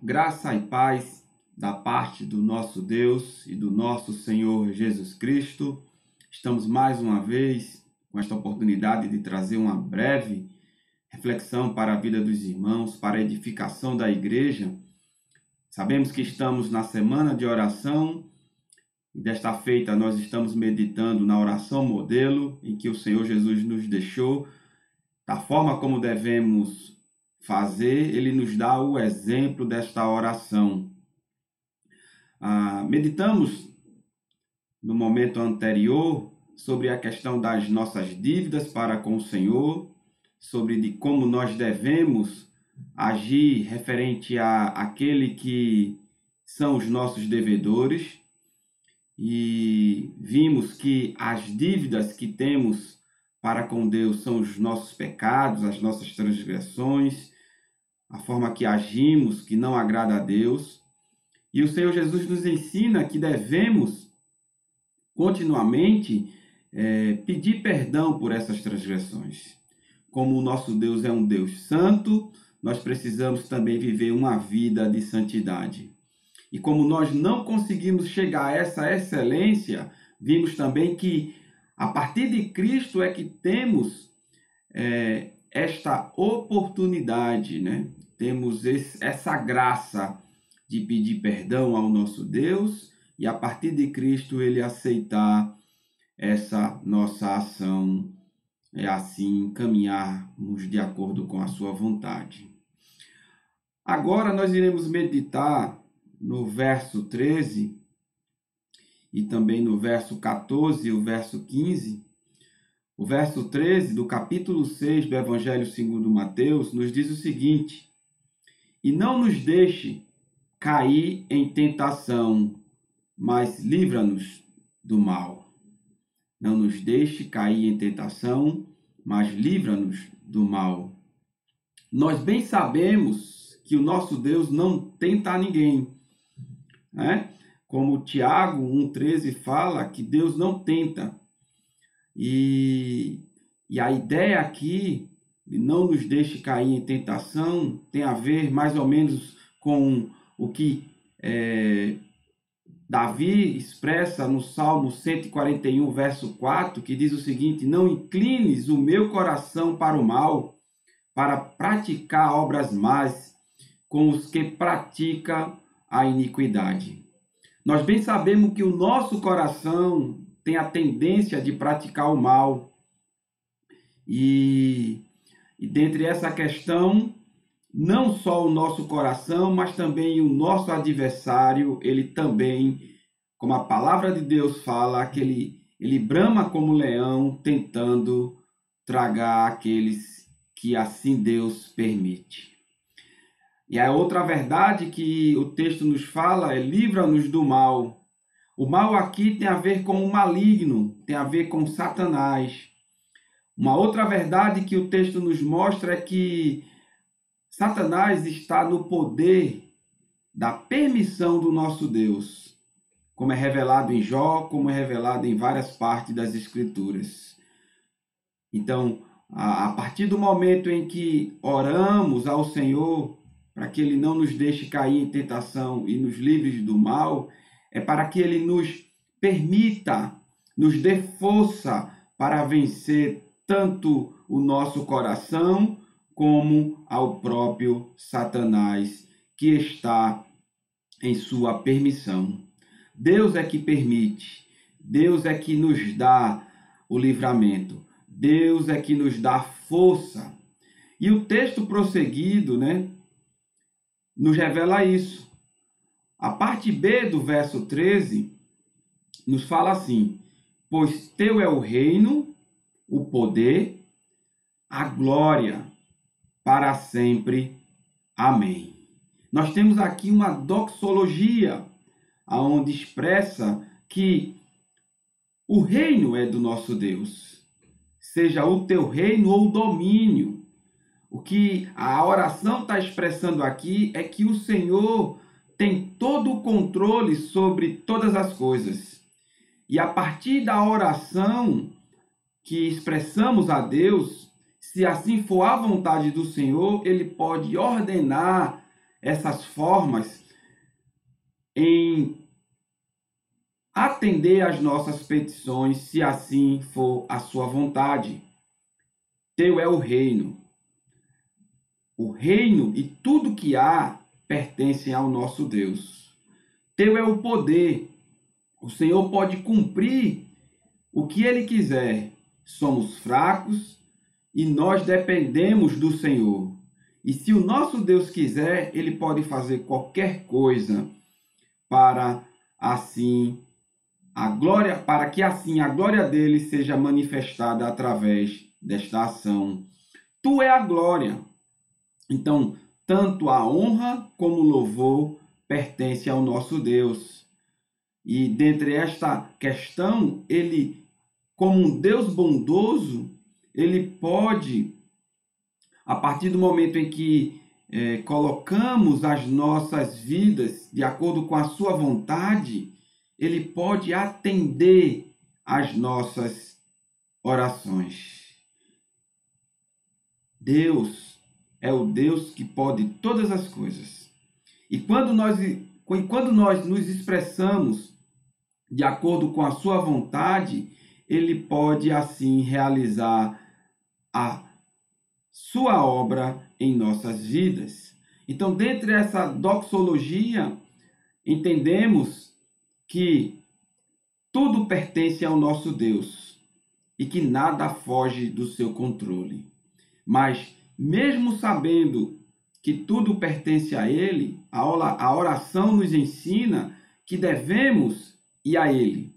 Graça e paz da parte do nosso Deus e do nosso Senhor Jesus Cristo. Estamos mais uma vez com esta oportunidade de trazer uma breve reflexão para a vida dos irmãos, para a edificação da igreja. Sabemos que estamos na semana de oração e desta feita nós estamos meditando na oração modelo em que o Senhor Jesus nos deixou, da forma como devemos fazer. Ele nos dá o exemplo desta oração. Meditamos no momento anterior sobre a questão das nossas dívidas para com o Senhor, sobre de como nós devemos agir referente àquele que são os nossos devedores, e vimos que as dívidas que temos para com Deus são os nossos pecados, as nossas transgressões, a forma que agimos, que não agrada a Deus. E o Senhor Jesus nos ensina que devemos continuamente pedir perdão por essas transgressões. Como o nosso Deus é um Deus santo, nós precisamos também viver uma vida de santidade. E como nós não conseguimos chegar a essa excelência, vimos também que a partir de Cristo é que temos esta oportunidade, né? Temos essa graça de pedir perdão ao nosso Deus e a partir de Cristo ele aceitar essa nossa ação, assim caminharmos de acordo com a sua vontade. Agora nós iremos meditar no verso 13 e também no verso 14 e o verso 15. O verso 13 do capítulo 6 do Evangelho segundo Mateus nos diz o seguinte: e não nos deixe cair em tentação, mas livra-nos do mal. Não nos deixe cair em tentação, mas livra-nos do mal. Nós bem sabemos que o nosso Deus não tenta a ninguém, né? Como Tiago 1,13 fala, que Deus não tenta. E a ideia aqui de não nos deixe cair em tentação tem a ver mais ou menos com o que Davi expressa no Salmo 141, verso 4, que diz o seguinte: não inclines o meu coração para o mal, para praticar obras más com os que praticam a iniquidade. Nós bem sabemos que o nosso coração tem a tendência de praticar o mal. E dentre essa questão, não só o nosso coração, mas também o nosso adversário, ele também, como a palavra de Deus fala, que ele brama como leão, tentando tragar aqueles que assim Deus permite. E a outra verdade que o texto nos fala é: livra-nos do mal. O mal aqui tem a ver com o maligno, tem a ver com Satanás. Uma outra verdade que o texto nos mostra é que Satanás está no poder da permissão do nosso Deus, como é revelado em Jó, como é revelado em várias partes das Escrituras. Então, a partir do momento em que oramos ao Senhor para que Ele não nos deixe cair em tentação e nos livre do mal, é para que Ele nos permita, nos dê força para vencer tanto o nosso coração como ao próprio Satanás, que está em sua permissão. Deus é que permite, Deus é que nos dá o livramento, Deus é que nos dá força. E o texto prosseguido, nos revela isso. A parte B do verso 13 nos fala assim: pois teu é o reino, o poder, a glória, para sempre. Amém. Nós temos aqui uma doxologia, onde expressa que o reino é do nosso Deus, seja o teu reino ou domínio. O que a oração está expressando aqui é que o Senhor tem todo o controle sobre todas as coisas. E a partir da oração que expressamos a Deus, se assim for a vontade do Senhor, Ele pode ordenar essas formas em atender às nossas petições, se assim for a sua vontade. Teu é o reino. O reino e tudo que há pertencem ao nosso Deus. Teu é o poder. O Senhor pode cumprir o que Ele quiser. Somos fracos e nós dependemos do Senhor. E se o nosso Deus quiser, Ele pode fazer qualquer coisa para que assim a glória dele seja manifestada através desta ação. Tu é a glória. Então, tanto a honra como o louvor pertence ao nosso Deus. E dentre esta questão, ele, como um Deus bondoso, ele pode, a partir do momento em que colocamos as nossas vidas de acordo com a sua vontade, ele pode atender às nossas orações. Deus é o Deus que pode todas as coisas. E quando nós nos expressamos de acordo com a sua vontade, ele pode assim realizar a sua obra em nossas vidas. Então, dentre essa doxologia, entendemos que tudo pertence ao nosso Deus e que nada foge do seu controle. Mas, mesmo sabendo que tudo pertence a Ele, a oração nos ensina que devemos ir a Ele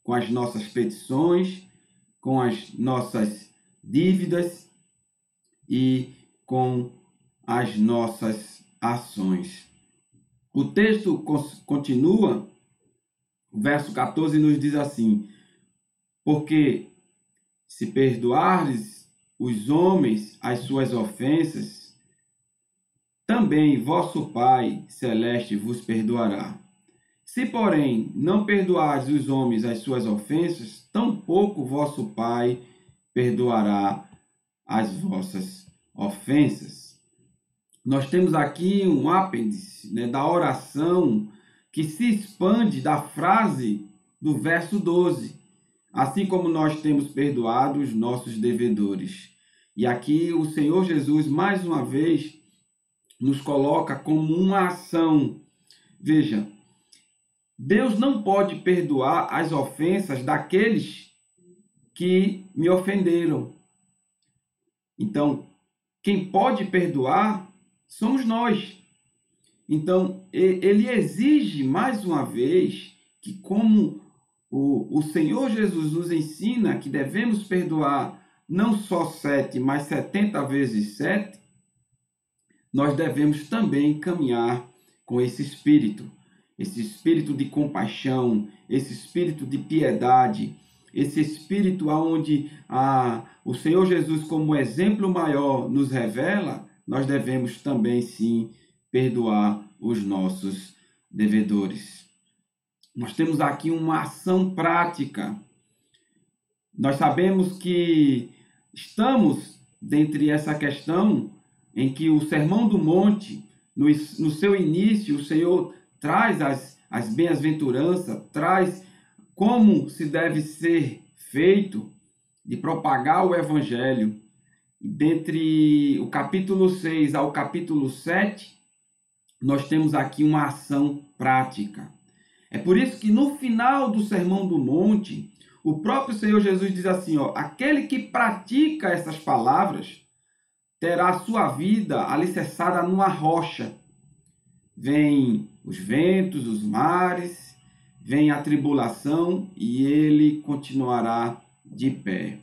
com as nossas petições, com as nossas dívidas e com as nossas ações. O texto continua, o verso 14 nos diz assim: porque se perdoardes os homens as suas ofensas, também vosso Pai celeste vos perdoará. Se, porém, não perdoardes os homens as suas ofensas, tampouco vosso Pai perdoará as vossas ofensas. Nós temos aqui um apêndice, da oração que se expande da frase do verso 12. Assim como nós temos perdoado os nossos devedores. E aqui o Senhor Jesus, mais uma vez, nos coloca como uma ação. Veja, Deus não pode perdoar as ofensas daqueles que me ofenderam. Então, quem pode perdoar somos nós. Então, ele exige, mais uma vez, que como o Senhor Jesus nos ensina que devemos perdoar não só 7, mas 70 vezes 7, nós devemos também caminhar com esse espírito de compaixão, esse espírito de piedade, esse espírito onde o Senhor Jesus, como exemplo maior, nos revela, nós devemos também, sim, perdoar os nossos devedores. Nós temos aqui uma ação prática. Nós sabemos que estamos dentre essa questão em que o Sermão do Monte, no seu início, o Senhor traz as bem-aventuranças, traz como se deve ser feito de propagar o Evangelho. E dentre o capítulo 6 ao capítulo 7, nós temos aqui uma ação prática. É por isso que no final do Sermão do Monte, o próprio Senhor Jesus diz assim, aquele que pratica essas palavras terá a sua vida alicerçada numa rocha. Vem os ventos, os mares, vem a tribulação e ele continuará de pé.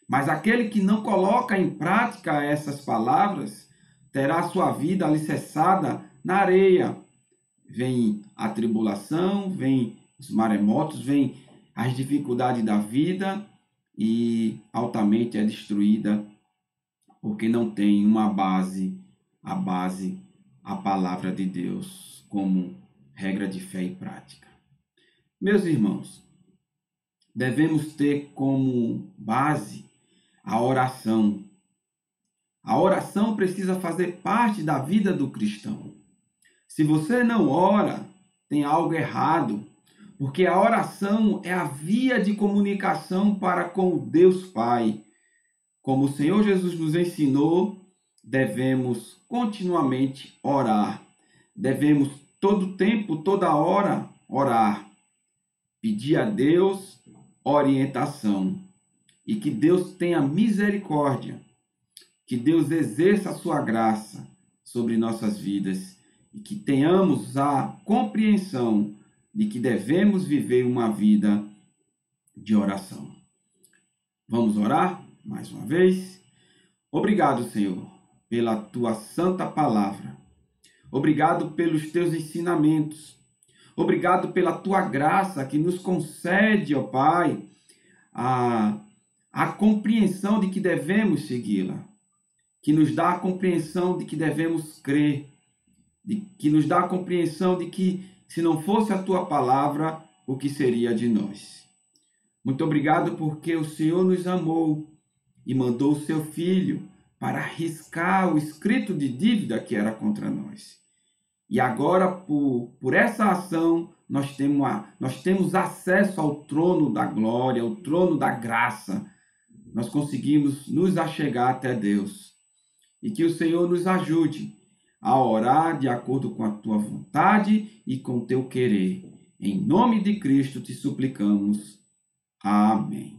Mas aquele que não coloca em prática essas palavras terá a sua vida alicerçada na areia. Vem a tribulação, vem os maremotos, vem as dificuldades da vida e altamente é destruída porque não tem uma base, a palavra de Deus como regra de fé e prática. Meus irmãos, devemos ter como base a oração. A oração precisa fazer parte da vida do cristão. Se você não ora, tem algo errado, porque a oração é a via de comunicação para com Deus Pai. Como o Senhor Jesus nos ensinou, devemos continuamente orar. Devemos todo tempo, toda hora, orar. Pedir a Deus orientação. E que Deus tenha misericórdia. Que Deus exerça a sua graça sobre nossas vidas. E que tenhamos a compreensão de que devemos viver uma vida de oração. Vamos orar mais uma vez? Obrigado, Senhor, pela tua santa palavra. Obrigado pelos teus ensinamentos. Obrigado pela tua graça que nos concede, ó Pai, a compreensão de que devemos segui-la, que nos dá a compreensão de que devemos crer, que nos dá a compreensão de que, se não fosse a tua palavra, o que seria de nós? Muito obrigado porque o Senhor nos amou e mandou o seu Filho para riscar o escrito de dívida que era contra nós. E agora, por essa ação, nós temos acesso ao trono da glória, ao trono da graça. Nós conseguimos nos achegar até Deus. E que o Senhor nos ajude a orar de acordo com a tua vontade e com o teu querer. Em nome de Cristo te suplicamos. Amém.